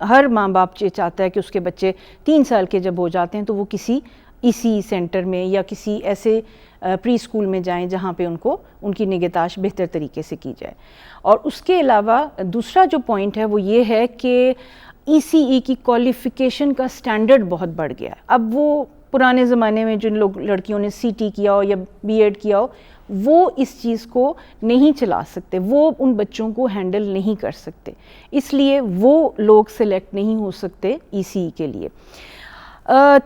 ہر ماں باپ چاہتا ہے کہ اس کے بچے 3 سال کے جب ہو جاتے ہیں تو وہ کسی ECE سینٹر میں یا کسی ایسے پری اسکول میں جائیں جہاں پہ ان کی نگہداشت بہتر طریقے سے کی جائے. اور اس کے علاوہ دوسرا جو پوائنٹ ہے وہ یہ ہے کہ ECE کی کوالیفیکیشن کا سٹینڈرڈ بہت بڑھ گیا ہے. اب وہ پرانے زمانے میں جن لڑکیوں نے CT کیا ہو یا BEd کیا ہو, وہ اس چیز کو نہیں چلا سکتے, وہ ان بچوں کو ہینڈل نہیں کر سکتے, اس لیے وہ لوگ سلیکٹ نہیں ہو سکتے ECE کے لیے.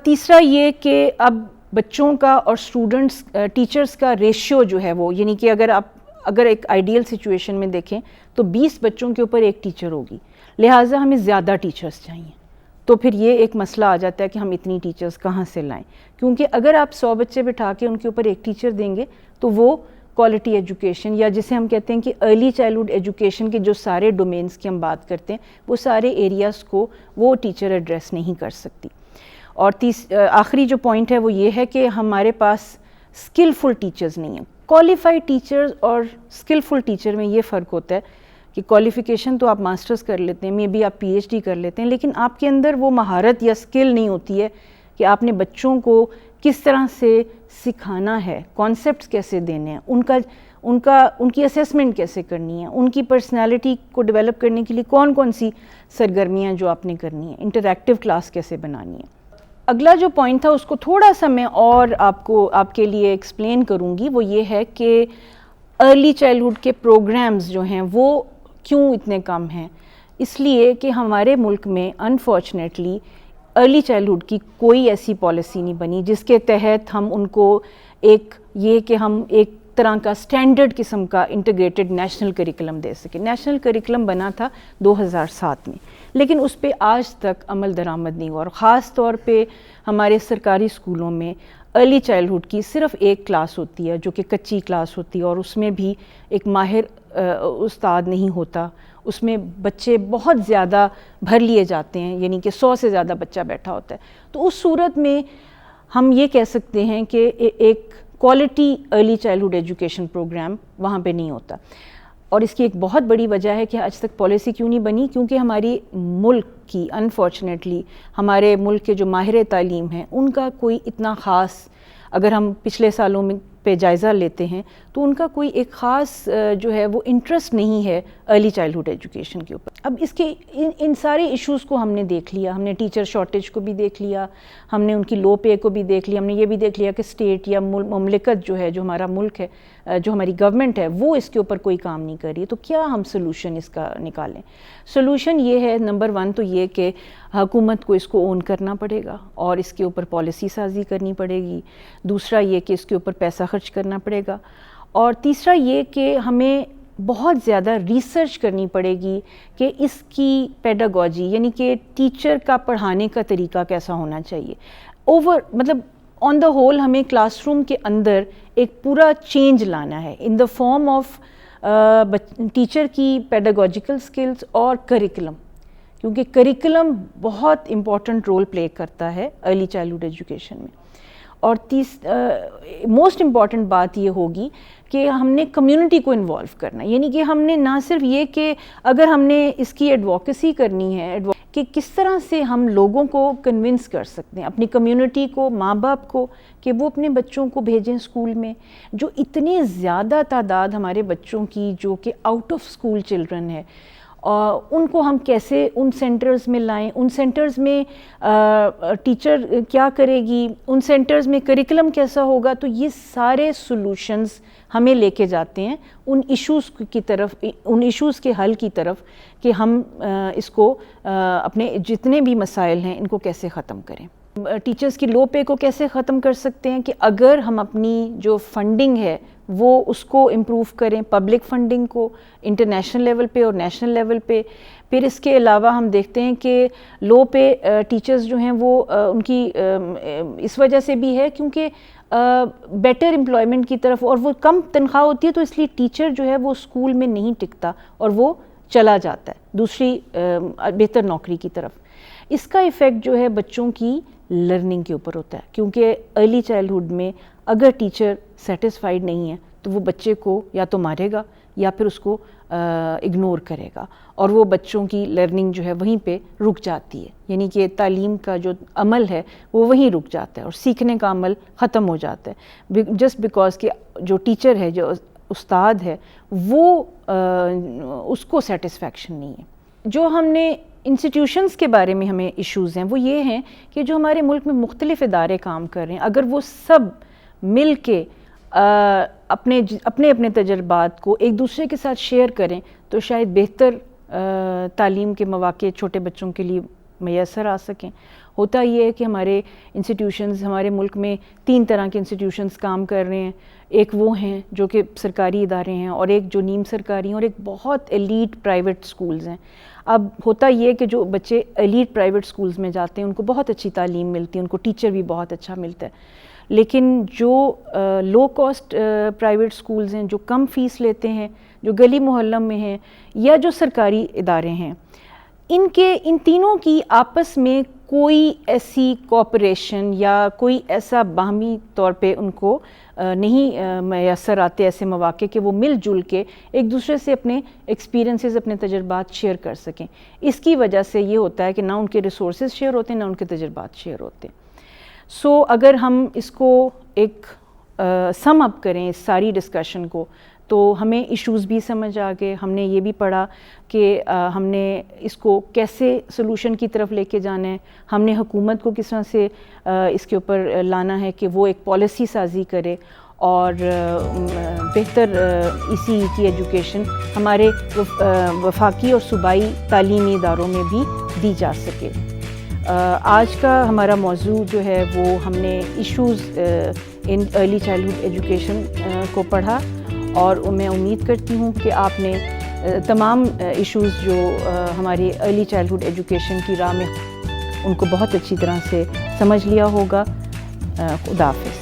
تیسرا یہ کہ اب بچوں کا اور اسٹوڈنٹس ٹیچرز کا ریشیو جو ہے وہ, یعنی کہ اگر ایک آئیڈیل سچویشن میں دیکھیں تو 20 بچوں کے اوپر ایک ٹیچر ہوگی, لہٰذا ہمیں زیادہ ٹیچرز چاہیے. تو پھر یہ ایک مسئلہ آ جاتا ہے کہ ہم اتنی ٹیچرز کہاں سے لائیں, کیونکہ اگر آپ 100 بچے بٹھا کے ان کے اوپر ایک ٹیچر دیں گے تو وہ کوالٹی ایجوکیشن, یا جسے ہم کہتے ہیں کہ ارلی چائلڈہڈ ایجوکیشن کے جو سارے ڈومینز کی ہم بات کرتے ہیں, وہ سارے ایریاز کو وہ ٹیچر ایڈریس نہیں کر سکتی. اور آخری جو پوائنٹ ہے وہ یہ ہے کہ ہمارے پاس اسکلفل ٹیچرز نہیں ہیں. کوالیفائڈ ٹیچرز اور اسکلفل ٹیچر میں یہ فرق ہوتا ہے کہ کوالیفیکیشن تو آپ ماسٹرز کر لیتے ہیں, مے بی آپ PhD کر لیتے ہیں, لیکن آپ کے اندر وہ مہارت یا اسکل نہیں ہوتی ہے کہ آپ نے بچوں کو کس طرح سے سکھانا ہے, کانسیپٹس کیسے دینے ہیں, ان کی اسیسمنٹ کیسے کرنی ہے, ان کی پرسنالٹی کو ڈیولپ کرنے کے لیے کون کون سی سرگرمیاں جو آپ نے کرنی ہیں, انٹریکٹیو کلاس کیسے بنانی ہے. اگلا جو پوائنٹ تھا اس کو تھوڑا سا میں اور آپ کے لیے ایکسپلین کروں گی, وہ یہ ہے کہ ارلی چائلڈہڈ کے پروگرامز جو ہیں وہ کیوں اتنے کم ہیں. اس لیے کہ ہمارے ملک میں انفارچونیٹلی ارلی چائلڈہڈ کی کوئی ایسی پالیسی نہیں بنی جس کے تحت ہم ان کو ہم ایک طرح کا سٹینڈرڈ قسم کا انٹیگریٹڈ نیشنل کریکلم دے سکیں. نیشنل کریکلم بنا تھا 2007 میں, لیکن اس پہ آج تک عمل درآمد نہیں ہوا, اور خاص طور پہ ہمارے سرکاری اسکولوں میں ارلی چائلڈہڈ کی صرف ایک کلاس ہوتی ہے جو کہ کچی کلاس ہوتی ہے, اور اس میں بھی ایک ماہر استاد نہیں ہوتا, اس میں بچے بہت زیادہ بھر لیے جاتے ہیں, یعنی کہ 100 سے زیادہ بچہ بیٹھا ہوتا ہے. تو اس صورت میں ہم یہ کہہ سکتے ہیں کہ ایک quality early childhood education program وہاں پہ نہیں ہوتا. اور اس کی ایک بہت بڑی وجہ ہے کہ آج تک پالیسی کیوں نہیں بنی, کیونکہ ہماری ملک کی انفارچونیٹلی ہمارے ملک کے جو ماہر تعلیم ہیں ان کا کوئی اتنا خاص, اگر ہم پچھلے سالوں میں پہ جائزہ لیتے ہیں تو ان کا کوئی ایک خاص جو ہے وہ انٹرسٹ نہیں ہے ارلی چائلڈہڈ ایجوکیشن کے اوپر. اب اس کے ان سارے ایشوز کو ہم نے دیکھ لیا, ہم نے ٹیچر شارٹیج کو بھی دیکھ لیا, ہم نے ان کی لو پے کو بھی دیکھ لیا, ہم نے یہ بھی دیکھ لیا کہ اسٹیٹ یا مملکت جو ہے, جو ہمارا ملک ہے, جو ہماری گورنمنٹ ہے وہ اس کے اوپر کوئی کام نہیں کر رہی ہے، تو کیا ہم سلوشن اس کا نکالیں؟ سلوشن یہ ہے نمبر 1 تو یہ کہ حکومت کو اس کو اون کرنا پڑے گا اور اس کے اوپر پالیسی سازی کرنی پڑے گی، دوسرا یہ کہ اس کے اوپر پیسہ خرچ کرنا پڑے گا، اور تیسرا یہ کہ ہمیں بہت زیادہ ریسرچ کرنی پڑے گی کہ اس کی پیڈاگوجی یعنی کہ ٹیچر کا پڑھانے کا طریقہ کیسا ہونا چاہیے. مطلب آن دا ہول ہمیں کلاس روم کے اندر ایک پورا چینج لانا ہے ان دا فارم آف ٹیچر کی پیڈاگوجیکل سکلز اور کریکولم، کیونکہ کریکولم بہت امپورٹنٹ رول پلے کرتا ہے ارلی چائلڈہڈ ایجوکیشن میں. اور موسٹ امپورٹنٹ بات یہ ہوگی کہ ہم نے کمیونٹی کو انوالو کرنا، یعنی کہ ہم نے نہ صرف یہ کہ اگر ہم نے اس کی ایڈوکیسی کرنی ہے کہ کس طرح سے ہم لوگوں کو کنونس کر سکتے ہیں، اپنی کمیونٹی کو، ماں باپ کو، کہ وہ اپنے بچوں کو بھیجیں اسکول میں. جو اتنی زیادہ تعداد ہمارے بچوں کی جو کہ آؤٹ آف اسکول چلڈرن ہے، ان کو ہم کیسے ان سینٹرز میں لائیں، ان سینٹرز میں ٹیچر کیا کرے گی، ان سینٹرز میں کریکولم کیسا ہوگا. تو یہ سارے سولوشنز ہمیں لے کے جاتے ہیں ان ایشوز کی طرف، ان ایشوز کے حل کی طرف، کہ ہم اس کو اپنے جتنے بھی مسائل ہیں ان کو کیسے ختم کریں. ٹیچرز کی لو پے کو کیسے ختم کر سکتے ہیں کہ اگر ہم اپنی جو فنڈنگ ہے وہ اس کو امپروو کریں، پبلک فنڈنگ کو انٹرنیشنل لیول پہ اور نیشنل لیول پہ. پھر اس کے علاوہ ہم دیکھتے ہیں کہ لو پے ٹیچرز جو ہیں وہ ان کی اس وجہ سے بھی ہے کیونکہ بیٹر امپلائمنٹ کی طرف، اور وہ کم تنخواہ ہوتی ہے تو اس لیے ٹیچر جو ہے وہ اسکول میں نہیں ٹکتا اور وہ چلا جاتا ہے دوسری بہتر نوکری کی طرف. اس کا ایفیکٹ جو ہے بچوں کی لرننگ کے اوپر ہوتا ہے، کیونکہ ارلی چائلڈہڈ میں اگر ٹیچر سیٹسفائیڈ نہیں ہے تو وہ بچے کو یا تو مارے گا یا پھر اس کو اگنور کرے گا، اور وہ بچوں کی لرننگ جو ہے وہیں پہ رک جاتی ہے. یعنی کہ تعلیم کا جو عمل ہے وہ وہیں رک جاتا ہے اور سیکھنے کا عمل ختم ہو جاتا ہے، جسٹ بیکاز کہ جو ٹیچر ہے، جو استاد ہے، وہ اس کو سیٹسفیکشن نہیں ہے. جو ہم نے انسٹیٹیوشنز کے بارے میں ہمیں ایشوز ہیں وہ یہ ہیں کہ جو ہمارے ملک میں مختلف ادارے کام کر رہے ہیں، اگر وہ سب مل کے اپنے اپنے تجربات کو ایک دوسرے کے ساتھ شیئر کریں تو شاید بہتر تعلیم کے مواقع چھوٹے بچوں کے لیے میسر آ سکیں. ہوتا یہ ہے کہ ہمارے انسٹیٹیوشنز، ہمارے ملک میں 3 طرح کے انسٹیٹیوشنز کام کر رہے ہیں. ایک وہ ہیں جو کہ سرکاری ادارے ہیں، اور ایک جو نیم سرکاری ہیں، اور ایک بہت ایلیٹ پرائیویٹ سکولز ہیں. اب ہوتا یہ ہے کہ جو بچے ایلیٹ پرائیویٹ سکولز میں جاتے ہیں ان کو بہت اچھی تعلیم ملتی ہے، ان کو ٹیچر بھی بہت اچھا ملتا ہے. لیکن جو لو کاسٹ پرائیویٹ سکولز ہیں، جو کم فیس لیتے ہیں، جو گلی محلہ میں ہیں، یا جو سرکاری ادارے ہیں، ان تینوں کی آپس میں کوئی ایسی کوآپریشن یا کوئی ایسا باہمی طور پہ ان کو نہیں میسر آتے ایسے مواقع کہ وہ مل جل کے ایک دوسرے سے اپنے ایکسپیرینسز، اپنے تجربات شیئر کر سکیں. اس کی وجہ سے یہ ہوتا ہے کہ نہ ان کے ریسورسز شیئر ہوتے ہیں، نہ ان کے تجربات شیئر ہوتے ہیں. سو اگر ہم اس کو ایک سم اپ کریں اس ساری ڈسکشن کو، تو ہمیں ایشوز بھی سمجھ آ گئے. ہم نے یہ بھی پڑھا کہ ہم نے اس کو کیسے سلوشن کی طرف لے کے جانا ہے. ہم نے حکومت کو کس طرح سے اس کے اوپر لانا ہے کہ وہ ایک پالیسی سازی کرے اور بہتر ECE کی ایجوکیشن ہمارے وفاقی اور صوبائی تعلیمی اداروں میں بھی دی جا سکے. آج کا ہمارا موضوع جو ہے وہ ہم نے issues in early childhood education کو پڑھا، اور میں امید کرتی ہوں کہ آپ نے تمام ایشوز جو ہماری ارلی چائلڈہڈ ایجوکیشن کی راہ میں ان کو بہت اچھی طرح سے سمجھ لیا ہوگا. خدا حافظ.